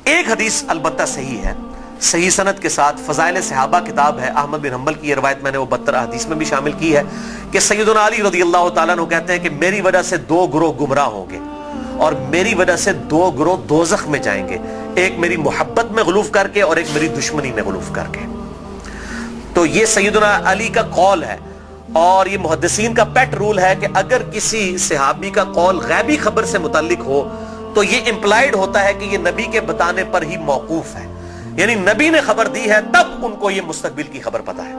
ایک حدیث البتہ صحیح ہے، صحیح سند کے ساتھ، فضائل صحابہ کتاب ہے، احمد بن حنبل کی یہ روایت میں نے وہ 72 حدیث میں بھی شامل کی ہے کہ سیدنا علی رضی اللہ تعالیٰ عنہ کہتے ہیں کہ میری وجہ سے 2 گروہ گمراہ ہوں گے اور میری وجہ سے 2 گروہ دوزخ میں جائیں گے، ایک میری محبت میں غلوف کر کے اور ایک میری دشمنی میں غلوف کر کے۔ تو یہ سیدنا علی کا قول ہے، اور یہ محدثین کا پیٹ رول ہے کہ اگر کسی صحابی کا قول غیبی خبر سے متعلق ہو تو یہ امپلائیڈ ہوتا ہے کہ یہ نبی کے بتانے پر ہی موقوف ہے، یعنی نبی نے خبر دی ہے تب ان کو یہ مستقبل کی خبر پتہ ہے،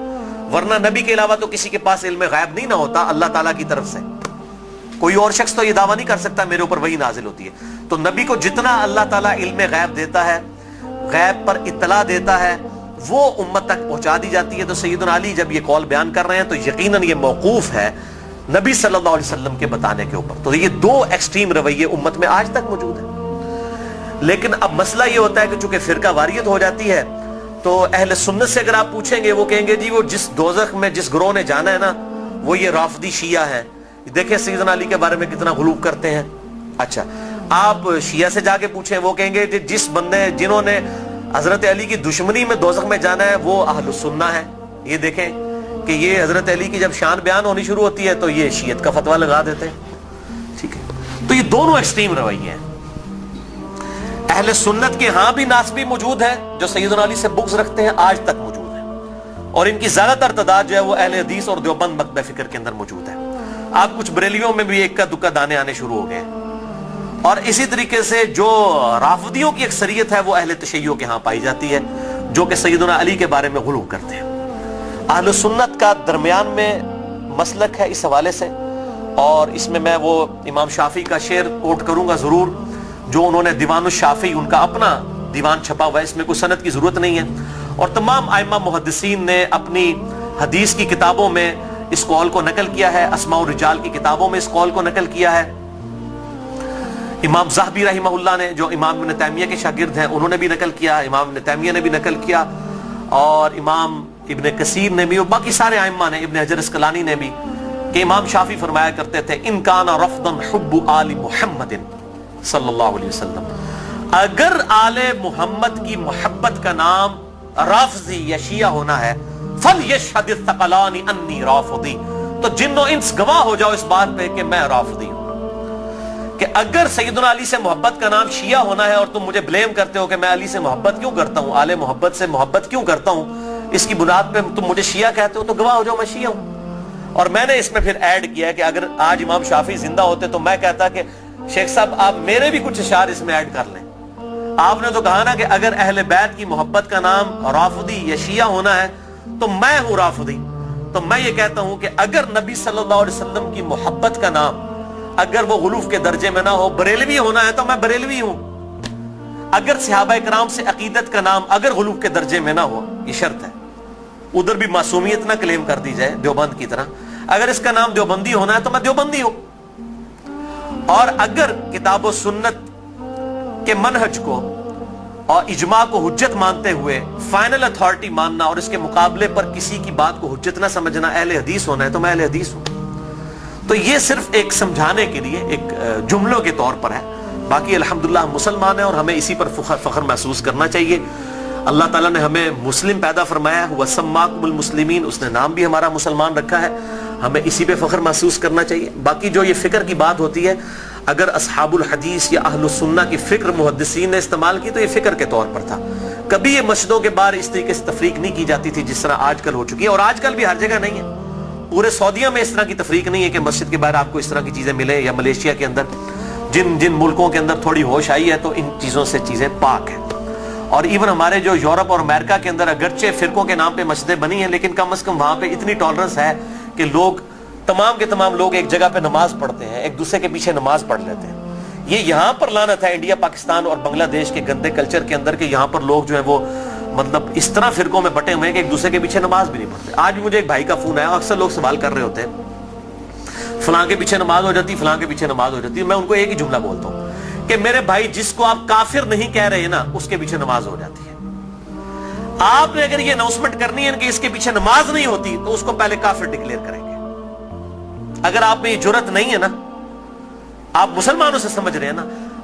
ورنہ نبی کے علاوہ تو کسی کے پاس علم غیب نہیں نہ ہوتا اللہ تعالیٰ کی طرف سے۔ کوئی اور شخص تو یہ دعویٰ نہیں کر سکتا میرے اوپر وہی نازل ہوتی ہے، تو نبی کو جتنا اللہ تعالیٰ علم غیب دیتا ہے، غیب پر اطلاع دیتا ہے، وہ امت تک پہنچا دی جاتی ہے۔ تو سیدنا علی جب یہ قول بیان کر رہے ہیں تو یقیناً یہ موقوف ہے نبی صلی اللہ علیہ وسلم کے بتانے کے اوپر۔ تو یہ 2 ایکسٹریم رویے امت میں آج تک موجود ہیں، لیکن اب مسئلہ یہ ہوتا ہے کہ چونکہ فرقہ واریت ہو جاتی ہے تو اہل سنت سے اگر آپ پوچھیں گے وہ کہیں گے جی وہ جس دوزخ میں جس گروہ نے جانا ہے نا وہ یہ رافضی شیعہ ہیں، دیکھیں سیدنا علی کے بارے میں کتنا غلو کرتے ہیں۔ اچھا آپ شیعہ سے جا کے پوچھیں وہ کہیں گے جس بندے جنہوں نے حضرت علی کی دشمنی میں دوزخ میں جانا ہے وہ اہل السنہ ہے۔ یہ دیکھیں کہ یہ حضرت علی کی جب شان بیان ہونی شروع ہوتی ہے تو یہ شیعت کا فتویٰ لگا دیتے ہیں، ٹھیک ہے۔ تو یہ دونوں ایکسٹریم رویے ہیں۔ اہل سنت کے ہاں بھی ناسبی موجود ہیں جو سیدنا علی سے بغض رکھتے ہیں، آج تک موجود ہیں، اور ان کی زیادہ تر تعداد جو ہے وہ اہل حدیث اور دیوبند مکتبہ فکر کے اندر موجود ہے۔ آپ کچھ بریلیوں میں بھی ایک کا دکا دانے آنے شروع ہو گئے ہیں، اور اسی طریقے سے جو رافضیوں کی اکثریت ہے وہ اہل تشیع کے ہاں پائی جاتی ہے جو کہ سیدنا علی کے بارے میں غلو کرتے ہیں۔ اہل سنت کا درمیان میں مسلک ہے اس حوالے سے، اور اس میں وہ امام شافعی کا شعر کوٹ کروں گا ضرور، جو انہوں نے دیوان الشافعی ان کا اپنا دیوان چھپا ہوا ہے، اس میں کوئی سند کی ضرورت نہیں ہے، اور تمام ائمہ محدثین نے اپنی حدیث کی کتابوں میں اس قول کو نقل کیا ہے، اسماء الرجال کی کتابوں میں اس قول کو نقل کیا ہے۔ امام زاہبی رحمہ اللہ نے جو امام ابن تیمیہ کے شاگرد ہیں انہوں نے بھی نقل کیا، امام ابن تیمیہ نے بھی نقل کیا، اور امام ابن کثیر نے بھی، اور باقی سارے ائمہ نے، ابن حجر اسقلانی نے بھی، کہ امام شافعی فرمایا کرتے تھے ان کان رفضا حب آل محمد صلی اللہ علیہ وسلم، اگر آل محمد کی محبت کا نام رافضی یا شیعہ ہونا ہے فلیشہد الثقلان انی رافضی، تو جن و انس گواہ ہو جاؤ اس بات پہ کہ میں رافضی ہوں۔ کہ اگر سیدنا علی سے محبت کا نام شیعہ ہونا ہے اور تم مجھے بلیم کرتے ہو کہ میں علی سے محبت کیوں کرتا ہوں، آل محبت سے محبت کیوں کرتا ہوں، اس کی بنیاد پہ تم مجھے شیعہ کہتے ہو، تو گواہ ہو جاؤ میں شیعہ ہوں۔ اور میں نے اس میں پھر ایڈ کیا کہ اگر آج امام شافعی زندہ ہوتے تو میں کہتا کہ شیخ صاحب آپ میرے بھی کچھ اشعار اس میں ایڈ کر لیں۔ آپ نے تو کہا نا کہ اگر اہل بیت کی محبت کا نام رافضی یا شیعہ ہونا ہے تو میں ہوں رافضی، تو میں یہ کہتا ہوں کہ اگر نبی صلی اللہ علیہ وسلم کی محبت کا نام اگر وہ غلوف کے درجے میں نہ ہو، بریلوی ہونا ہے تو میں بریلوی ہوں۔ اگر صحابہ کرام سے عقیدت کا نام اگر غلوف کے درجے میں نہ ہو، یہ شرط ہے، ادھر بھی معصومیت نہ کلیم کر دی جائے دیوبند کی طرح، اگر اس کا نام دیوبندی ہونا ہے تو میں دیوبندی ہوں۔ اور اگر کتاب و سنت کے منہج کو اور اجماع کو حجت مانتے ہوئے فائنل اتھارٹی ماننا اور اس کے مقابلے پر کسی کی بات کو حجت نہ سمجھنا اہل حدیث ہونا ہے تو میں اہل حدیث ہوں۔ تو یہ صرف ایک سمجھانے کے لیے ایک جملوں کے طور پر ہے، باقی الحمدللہ ہم مسلمان ہیں اور ہمیں اسی پر فخر محسوس کرنا چاہیے۔ اللہ تعالیٰ نے ہمیں مسلم پیدا فرمایا ہے، وَسَمَّاكُمُ الْمُسْلِمِينَ، اس نے نام بھی ہمارا مسلمان رکھا ہے، ہمیں اسی پہ فخر محسوس کرنا چاہیے۔ باقی جو یہ فکر کی بات ہوتی ہے، اگر اصحاب الحدیث یا اہل السنہ کی فکر محدثین نے استعمال کی تو یہ فکر کے طور پر تھا، کبھی یہ مسجدوں کے باہر اس طریقے سے تفریق نہیں کی جاتی تھی جس طرح آج کل ہو چکی ہے، اور آج کل بھی ہر جگہ نہیں ہے۔ پورے سعودیہ میں اس طرح کی تفریق نہیں ہے کہ مسجد کے باہر آپ کو اس طرح کی چیزیں ملیں، یا ملیشیا کے اندر جن ملکوں کے اندر تھوڑی ہوش آئی ہے تو ان چیزوں سے چیزیں پاک ہیں۔ اور ایون ہمارے جو یورپ اور امریکہ کے اندر اگرچہ فرقوں کے نام پہ مسجدیں بنی ہیں لیکن کم از کم وہاں پہ اتنی ٹالرنس ہے کہ لوگ تمام کے تمام لوگ ایک جگہ پہ نماز پڑھتے ہیں، ایک دوسرے کے پیچھے نماز پڑھ لیتے ہیں۔ یہ یہاں پر لعنت ہے انڈیا، پاکستان اور بنگلہ دیش کے گندے کلچر کے اندر کہ یہاں پر لوگ جو ہیں وہ مطلب اس طرح فرقوں میں بٹے ہوئے ہیں کہ ایک دوسرے کے پیچھے نماز بھی نہیں پڑھتے۔ آج بھی مجھے ایک بھائی کا فون آیا، اکثر لوگ سوال کر رہے ہوتے ہیں فلاں کے پیچھے نماز ہو جاتی، فلاں کے پیچھے نماز ہو جاتی ہے۔ میں ان کو ایک ہی جملہ بولتا ہوں کہ میرے بھائی جس کو آپ کافر نہیں کہہ رہے نا اس کے پیچھے نماز ہو جاتی ہے۔ آپ نے اگر یہ اناؤنسمنٹ کرنی ہے کہ اس کے پیچھے نماز نہیں ہوتی تو اس کو پہلے کافر ڈکلیئر کریں گے۔ اگر آپ میں یہ جرت نہیں ہے نا، آپ مسلمانوں سے سمجھ رہے ہیں نا،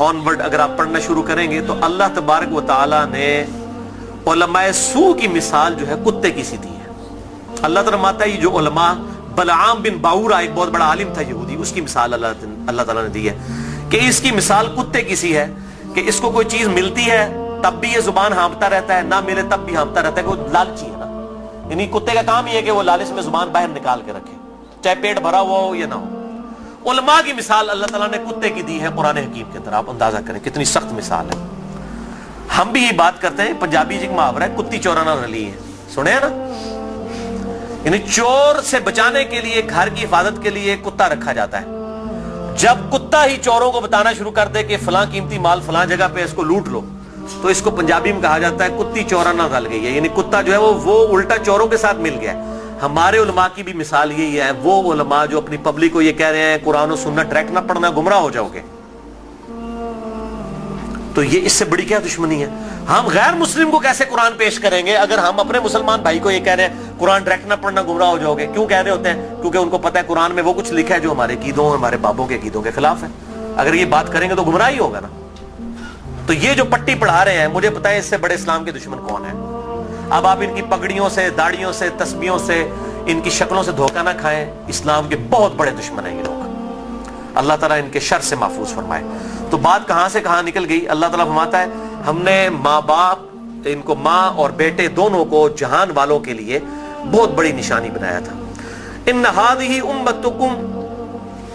آنورڈ اگر آپ پڑھنا شروع کریں گے تو اللہ تبارک و تعالی نے علماء سو کی مثال جو ہے کتے کی سی دی ہے. اللہ تعالیٰ فرماتا ہے یہ جو علماء، بلعام بن باورا ایک بہت بڑا عالم تھا یہودی، اس کی مثال اللہ تعالیٰ نے دی ہے کہ اس کی مثال کتے کی سی ہے کہ اس کو کوئی چیز ملتی ہے تب بھی یہ زبان ہانپتا رہتا ہے، نہ ملے تب بھی ہانپتا رہتا ہے، کہ وہ لالچی ہے نا. یعنی کتے کا کام یہ ہے کہ وہ لالچ میں زبان باہر نکال کے رکھے، چاہے پیٹ بھرا ہوا ہو یا نہ ہو. علماء کی مثال اللہ تعالیٰ نے کتے کی دی ہے قرآن حکیم کے اندر. آپ اندازہ کریں کتنی سخت مثال ہے. ہم بھی یہ بات کرتے ہیں، پنجابی ایک محاورہ ہے کتی چورانا رلی ہے، سنے ہیں نا. یعنی چور سے بچانے کے لیے، گھر کی حفاظت کے لیے کتا رکھا جاتا ہے. جب کتا ہی چوروں کو بتانا شروع کر دے کہ فلاں قیمتی مال فلاں جگہ پہ اس کو لوٹ لو، تو اس کو پنجابی میں کہا جاتا ہے کتی چورانا رل گئی ہے. یعنی کتا جو ہے وہ الٹا چوروں کے ساتھ مل گیا ہے. ہمارے علماء کی بھی مثال یہی ہے. وہ علماء جو اپنی پبلک کو یہ کہہ رہے ہیں قرآن و سنت ڈائریکٹ نہ پڑھنا گمراہ ہو جاؤ گے، تو یہ اس سے بڑی کیا دشمنی ہے؟ ہم غیر مسلم کو کیسے قرآن پیش کریں گے اگر ہم اپنے مسلمان بھائی کو یہ کہہ رہے ہیں قرآن ڈائریکٹ نہ پڑھنا گمراہ ہو جاؤ گے؟ کیوں کہہ رہے ہوتے ہیں؟ کیونکہ ان کو پتہ ہے قرآن میں وہ کچھ لکھا ہے جو ہمارے عقیدوں، ہمارے بابوں کے عقیدوں کے خلاف ہے. اگر یہ بات کریں گے تو گمراہ ہی ہوگا نا. تو یہ جو پٹی پڑھا رہے ہیں، مجھے پتہ ہے اس سے بڑے اسلام کے دشمن کون ہیں. اب آپ ان کی پگڑیوں سے، داڑیوں سے، تسبیحوں سے، ان کی شکلوں سے دھوکہ نہ کھائیں. اسلام کے بہت بڑے دشمن ہیں یہ لوگ. اللہ تعالیٰ ان کے شر سے محفوظ فرمائے. تو بات کہاں سے کہاں نکل گئی. اللہ تعالیٰ فرماتا ہے ہم نے ماں باپ، ان کو ماں اور بیٹے دونوں کو جہان والوں کے لیے بہت بڑی نشانی بنایا تھا. ان ھذہ امتکم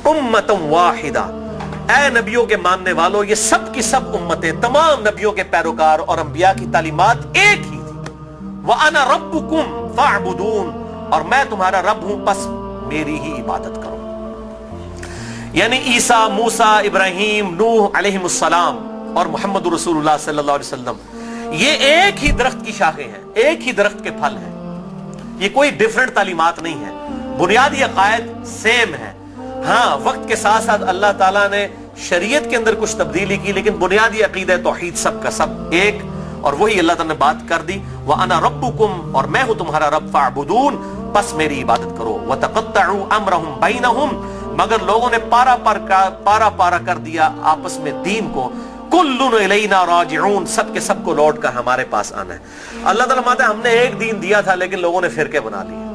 امۃ واحدہ، اے نبیوں کے ماننے والوں یہ سب کی سب امتیں، تمام نبیوں کے پیروکار اور انبیاء کی تعلیمات ایک ہی تھی. وَأَنَا رَبُّكُمْ فَاعْبُدُونَ، اور میں تمہارا رب ہوں پس میری ہی عبادت کرو. یعنی عیسیٰ، موسیٰ، ابراہیم، نوح علیہم السلام اور محمد رسول اللہ صلی اللہ علیہ وسلم یہ ایک ہی درخت کی شاخیں ہیں، ایک ہی درخت کے پھل ہیں. یہ کوئی ڈیفرنٹ تعلیمات نہیں ہے، بنیادی عقائد سیم ہے. ہاں وقت کے ساتھ ساتھ اللہ تعالیٰ نے شریعت کے اندر کچھ تبدیلی کی، لیکن بنیادی عقیدہ توحید سب کا سب ایک، اور وہی اللہ تعالیٰ نے بات کر دی. وَأَنَا رَبُّكُمْ، اور میں ہوں تمہارا رب، فَاعْبُدُونَ، پس میری عبادت کرو. وَتَقَطَّعُوا أَمْرَهُمْ بَيْنَهُمْ، مگر لوگوں نے پارا پارا کر دیا آپس میں دین کو. کُلٌّ إِلَيْنَا رَاجِعُونَ، سب کے سب کو لوٹ کر ہمارے پاس آنا ہے. اللہ تعالیٰ فرماتا ہے ہم نے ایک دین دیا تھا لیکن لوگوں نے فرقے بنا لیے.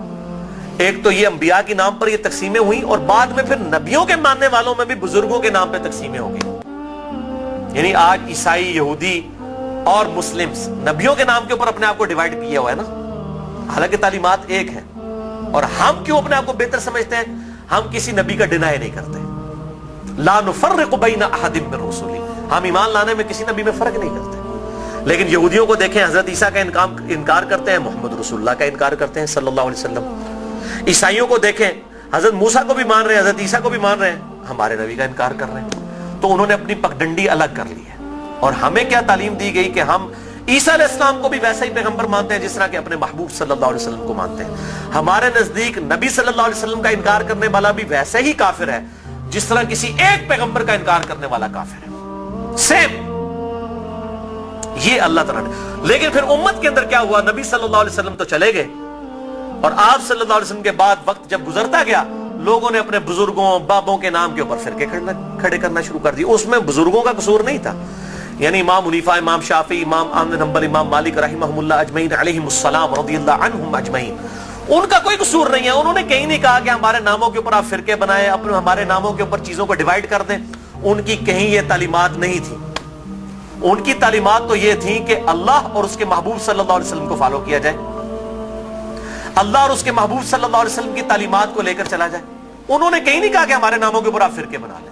ایک تو یہ انبیاء کے نام پر یہ تقسیمیں ہوئیں، اور بعد میں پھر نبیوں کے ماننے والوں میں بھی بزرگوں کے نام پہ تقسیمیں ہو گئی. یعنی آج عیسائی، یہودی اور مسلمز نبیوں کے نام کے اوپر اپنے آپ کو ڈیوائیڈ کیا ہوا ہے نا، حالانکہ تعلیمات ایک ہیں. اور ہم کیوں اپنے آپ کو بہتر سمجھتے ہیں؟ ہم کسی نبی کا ڈینائی نہیں کرتے. لا نفرق بین احد من رسلی، ہم ایمان لانے میں کسی نبی میں فرق نہیں کرتے. لیکن یہودیوں کو دیکھیں، حضرت عیسیٰ کا انکار کرتے ہیں، محمد رسول اللہ کا انکار کرتے ہیں صلی اللہ علیہ وسلم. عیسائیوں کو دیکھیں، حضرت موسیٰ کو بھی مان رہے ہیں، حضرت عیسیٰ کو بھی مان رہے ہیں، ہمارے نبی کا انکار کر رہے ہیں. تو انہوں نے اپنی پگڈنڈی الگ کر لی ہے. اور ہمیں کیا تعلیم دی گئی کہ ہم عیسیٰ علیہ السلام کو بھی ویسا ہی پیغمبر مانتے ہیں جس طرح کہ اپنے محبوب صلی اللہ علیہ وسلم کو مانتے ہیں. ہمارے نزدیک نبی صلی اللہ علیہ وسلم کا انکار کرنے والا بھی ویسے ہی کافر ہے جس طرح کسی ایک پیغمبر کا انکار کرنے والا کافر ہے. سیم یہ اللہ تعالیٰ نے. لیکن پھر امت کے اندر کیا ہوا؟ نبی صلی اللہ علیہ وسلم تو چلے گئے، اور آپ صلی اللہ علیہ وسلم کے بعد وقت جب گزرتا گیا، لوگوں نے اپنے بزرگوں، بابوں کے نام کے اوپر فرقے کھڑے کرنا شروع کر دی. اس میں بزرگوں کا قصور نہیں تھا. یعنی امام حنیفہ، امام شافعی، امام احمد بن حنبل، امام مالک رحمہم اللہ اجمعین علیہم السلام رضی اللہ عنہم اجمعین، ان کا کوئی قصور نہیں ہے. انہوں نے کہیں نہیں کہا کہ ہمارے ناموں کے اوپر آپ فرقے بنائیں، اپنے ہمارے ناموں کے اوپر چیزوں کو ڈیوائیڈ کر دیں. ان کی کہیں یہ تعلیمات نہیں تھی. ان کی تعلیمات تو یہ تھی کہ اللہ اور اس کے محبوب صلی اللہ علیہ وسلم کو فالو کیا جائے، اللہ اور اس کے محبوب صلی اللہ علیہ وسلم کی تعلیمات کو لے کر چلا جائے. انہوں نے کہیں نہیں کہا کہ ہمارے ناموں کے اوپر آپ فرقے بنا لیں.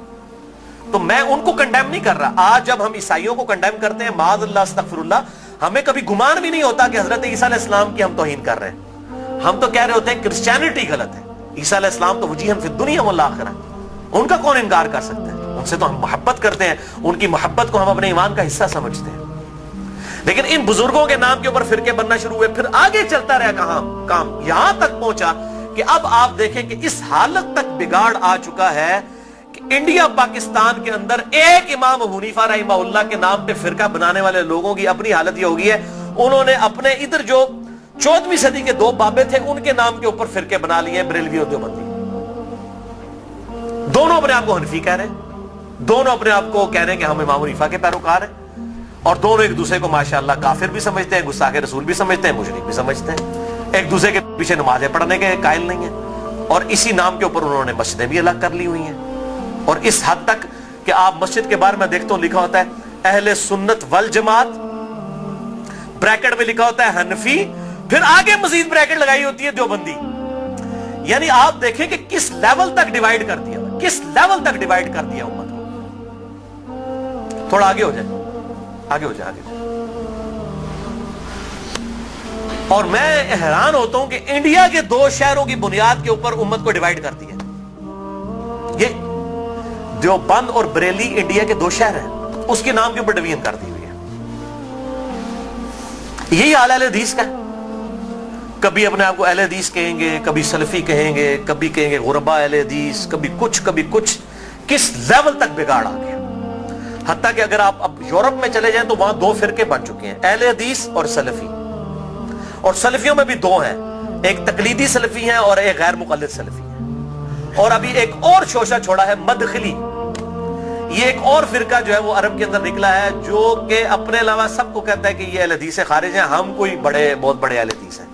تو میں ان کو کنڈیم نہیں کر رہا. آج جب ہم عیسائیوں کو کنڈیم کرتے ہیں، معاذ اللہ استغفر اللہ، ہمیں کبھی گمان بھی نہیں ہوتا کہ حضرت عیسیٰ علیہ السلام کی ہم توہین کر رہے ہیں. ہم تو کہہ رہے ہوتے ہیں کرسچینٹی غلط ہے، عیسیٰ علیہ السلام تو وجیہن فی الدنیا والآخرہ، ان کا کون انکار کر سکتا ہے؟ ان سے تو ہم محبت کرتے ہیں، ان کی محبت کو ہم اپنے ایمان کا حصہ سمجھتے ہیں. لیکن ان بزرگوں کے نام کے اوپر فرقے بننا شروع ہوئے. پھر آگے چلتا رہا کام یہاں تک پہنچا کہ اب آپ دیکھیں کہ اس حالت تک بگاڑ آ چکا ہے کہ انڈیا پاکستان کے اندر ایک امام حنیفہ رحمہ اللہ کے نام پہ فرقہ بنانے والے لوگوں کی اپنی حالت یہ ہوگی ہے، انہوں نے اپنے ادھر جو 14ویں صدی کے 2 بابے تھے ان کے نام کے اوپر فرقے بنا لیے، بریلوی اور دیوبندی. دونوں اپنے آپ کو حنفی کہہ رہے ہیں. دونوں اپنے آپ کو کہہ رہے ہیں کہ ہم امام حنیفہ کے پیروکار ہیں، اور دونوں ایک دوسرے کو ماشاءاللہ کافر بھی سمجھتے ہیں، گستاخ رسول بھی سمجھتے ہیں، مشرک بھی سمجھتے ہیں، ایک دوسرے کے پیچھے نمازیں پڑھنے کے قائل نہیں ہیں، اور اسی نام کے اوپر انہوں نے مسجدیں بھی الگ کر لی ہوئی ہیں، اور اس حد تک کہ آپ مسجد کے بارے میں دیکھتے ہو لکھا ہوتا ہے اہل سنت والجماعت، بریکٹ میں لکھا ہوتا ہے حنفی، پھر آگے مزید بریکٹ لگائی ہوتی ہے دیوبندی. یعنی آپ دیکھیں کہ کس لیول تک ڈیوائیڈ کر دیا، کس لیول تک ڈیوائیڈ کر دیا امت کو. تھوڑا آگے ہو جائے، آگے ہو جائے، آگے ہو جائے. اور میں حیران ہوتا ہوں کہ انڈیا کے 2 شہروں کی بنیاد کے اوپر امت کو ڈیوائیڈ کر دیا. یہ دیوبند اور بریلی انڈیا کے 2 شہر ہیں، اس کے نام کے اوپر ڈویژن کر دی ہوئی ہے. یہی حال اہل حدیث کا ہے. کبھی اپنے آپ کو اہل حدیث کہیں گے، کبھی سلفی کہیں گے، کبھی کہیں گے غربا اہل حدیث، کبھی کچھ. کس لیول تک بگاڑ آ گیا. حتیٰ کہ اگر آپ اب یورپ میں چلے جائیں تو وہاں 2 فرقے بن چکے ہیں، اہل حدیث اور سلفی. اور سلفیوں میں بھی 2 ہیں، ایک تقلیدی سلفی ہیں اور ایک غیر مقلد سلفی ہیں. اور ابھی ایک اور شوشہ چھوڑا ہے مدخلی. یہ ایک اور فرقہ جو ہے وہ عرب کے اندر نکلا ہے، جو کہ اپنے علاوہ سب کو کہتا ہے کہ یہ اہل حدیث سے خارج ہیں، ہم کوئی بہت بڑے اہل حدیث ہیں.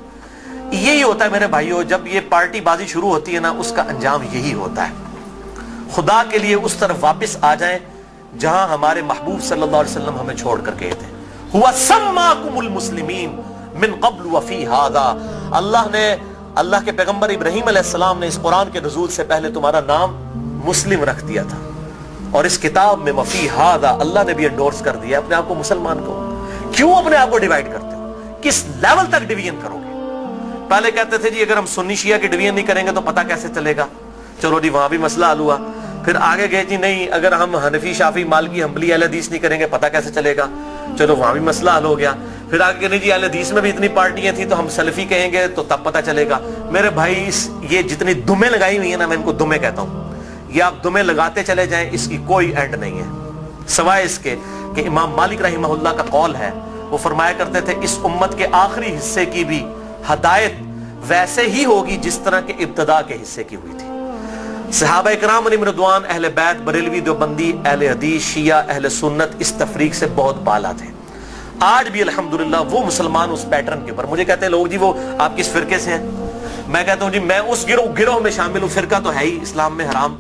یہی ہوتا ہے میرے بھائیوں، جب یہ پارٹی بازی شروع ہوتی ہے نا، اس کا انجام یہی ہوتا ہے. خدا کے لیے اس طرف واپس آ جائیں جہاں ہمارے محبوب صلی اللہ علیہ وسلم ہمیں چھوڑ کر گئے تھے. ہوا سماکم المسلمین من قبل وفی ھذا. اللہ کے پیغمبر ابراہیم علیہ السلام نے اس قرآن کے نزول سے پہلے تمہارا نام مسلم رکھ دیا تھا، اور اس کتاب میں وفی ھذا اللہ نے بھی انڈورس کر دیا اپنے آپ کو مسلمان کو. کیوں اپنے آپ کو ڈیوائیڈ کرتے ہو؟ کس لیول تک ڈویژن کرو گے؟ پہلے کہتے تھے جی اگر ہم سنی شیعہ کی ڈویژن نہیں کریں گے تو پتہ کیسے چلے گا. چلو جی وہاں بھی مسئلہ حل ہوا. پھر آگے گئے جی نہیں اگر ہم حنفی شافی مالکی حنبلی اہل حدیث نہیں کریں گے پتہ کیسے چلے گا. چلو وہاں بھی مسئلہ حل ہو گیا. پھر آگے کہ نہیں جی اہل حدیث میں بھی اتنی پارٹیاں تھیں تو ہم سلفی کہیں گے تو تب پتہ چلے گا. میرے بھائی یہ جتنی دمیں لگائی ہوئی ہیں نا، میں ان کو دمیں کہتا ہوں، یہ آپ دمیں لگاتے چلے جائیں، اس کی کوئی اینڈ نہیں ہے، سوائے اس کے کہ امام مالک رحمہ اللہ کا قول ہے، وہ فرمایا کرتے تھے اس امت کے آخری حصے کی بھی ہدایت ویسے ہی ہوگی جس طرح کے ابتدا کے حصے کی ہوئی تھی. صحابہ کرام علیہم رضوان، اہل بیت، بریلوی، دیوبندی، اہل حدیث، شیعہ، اہل سنت اس تفریق سے بہت بالا تھے. آج بھی الحمدللہ وہ مسلمان اس پیٹرن کے اوپر. مجھے کہتے ہیں لوگ جی وہ آپ کس فرقے سے ہیں؟ میں کہتا ہوں جی میں اس گروہ میں شامل ہوں. فرقہ تو ہے ہی اسلام میں حرام.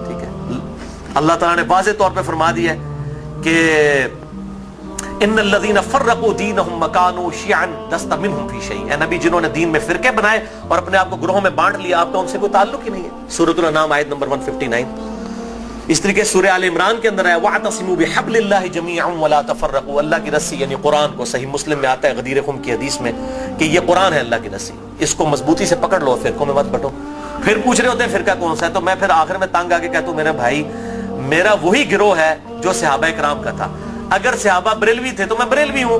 ٹھیک ہے، اللہ تعالیٰ نے واضح طور پہ فرما دیا ہے کہ ان الذين فرقوا دينهم وكانوا شيعا لست منهم في شيء. اے نبی جنہوں نے دین میں فرقے بنائے اور اپنے آپ کو گروہوں میں بانٹ لیا، آپ کا ان سے کوئی تعلق ہی نہیں ہے. سورۃ الانعام آیت نمبر 159. اس طریقے سورہ آل عمران کے اندر ہے واعتصموا بحبل اللہ جميعا ولا تفرقوا. اللہ کی رسی یعنی قرآن کو، صحیح مسلم میں آتا ہے غدیر خم کی حدیث میں کہ یہ قرآن ہے اللہ کی رسی، اس کو مضبوطی سے پکڑ لو، فرقوں میں مت بٹو. پھر پوچھ رہے ہوتے ہیں فرقہ کون سا ہے، تو میں پھر آخر میں تنگ آ کے کہتا ہوں میرے بھائی میرا وہی گروہ ہے جو صحابہ کرام کا تھا. اگر صحابہ بریلوی تھے تو میں بریلوی ہوں،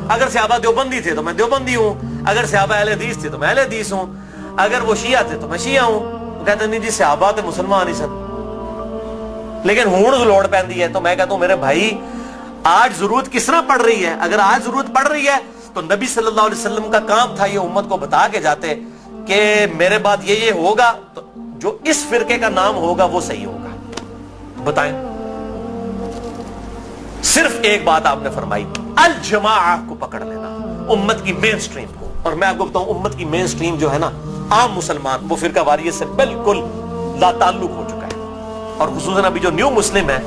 اگر صحابہ دیوبندی تھے تو میں دیوبندی ہوں، اگر صحابہ اہل حدیث تھے تو میں اہل حدیث ہوں، اگر وہ شیعہ تھے تو میں شیعہ ہوں. وہ کہتے ہیں نہیں جی صحابہ تے مسلمان ہی سن، لیکن ہون لوڑ پیندی ہے. تو میں کہتا ہوں میرے بھائی آج ضرورت کس طرح پڑ رہی ہے؟ اگر آج ضرورت پڑ رہی ہے تو نبی صلی اللہ علیہ وسلم کا کام تھا یہ امت کو بتا کے جاتے کہ میرے بعد یہ ہوگا تو جو اس فرقے کا نام ہوگا وہ صحیح ہوگا. بتائیں، صرف ایک بات آپ نے فرمائی، الجماعہ کو پکڑ لینا، امت کی مین سٹریم کو. اور میں آپ کو بتاؤں امت کی مین سٹریم جو ہے نا، عام مسلمان، وہ فرقہ واریت سے بالکل لا تعلق ہو چکا ہے. اور خصوصاً ابھی جو نیو مسلم ہے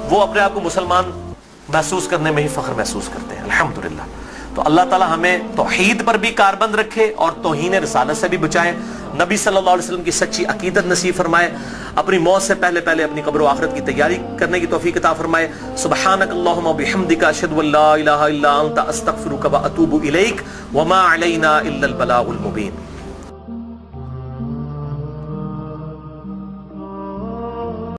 وہ اپنے آپ کو مسلمان محسوس کرنے میں ہی فخر محسوس کرتے ہیں الحمدللہ. تو اللہ تعالی ہمیں توحید پر بھی کاربند رکھے اور توہین رسالت سے بھی بچائے. نبی صلی اللہ علیہ وسلم کی سچی عقیدت نصیب فرمائے. اپنی موت سے پہلے اپنی قبر و آخرت کی تیاری کرنے کی توفیق عطا فرمائے. سبحانک اللہم و بحمدک اشہد ان لا الہ الا انت استغفرک و اتوب الیک وما علینا الا البلاغ المبین.